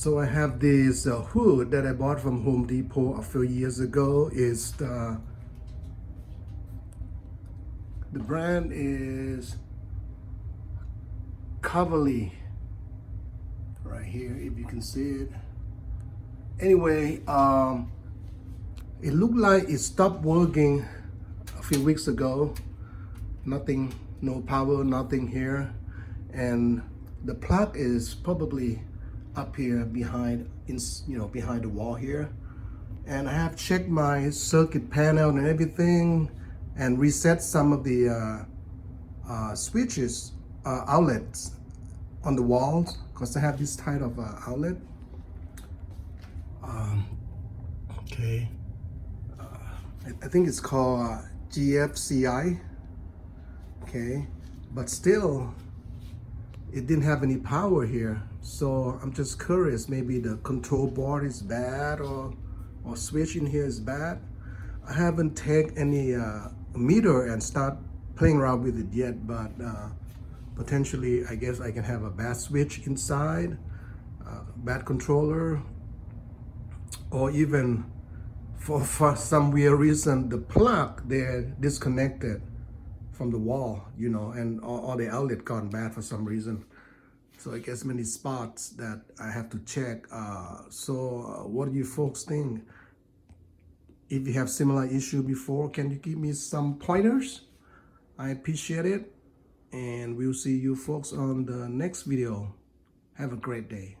So I have this hood that I bought from Home Depot a few years ago. Is the brand is Cavalli right here, if you can see it. Anyway, it looked like it stopped working a few weeks ago. Nothing, no power, nothing here, and the plug is probably up here behind, behind the wall here. And I have checked my circuit panel and everything, and reset some of the switches, outlets on the walls, because I have this type of outlet. Okay, I think it's called GFCI. Okay, but still it didn't have any power here, so I'm just curious, maybe the control board is bad, or switch in here is bad. I haven't taken any meter and start playing around with it yet, but potentially I guess I can have a bad switch inside, bad controller, or even for some weird reason the plug they're disconnected from the wall, and all the outlet gone bad for some reason. So I guess many spots that I have to check. So what do you folks think? If you have similar issue before, can you give me some pointers? I appreciate it, and we'll see you folks on the next video. Have a great day.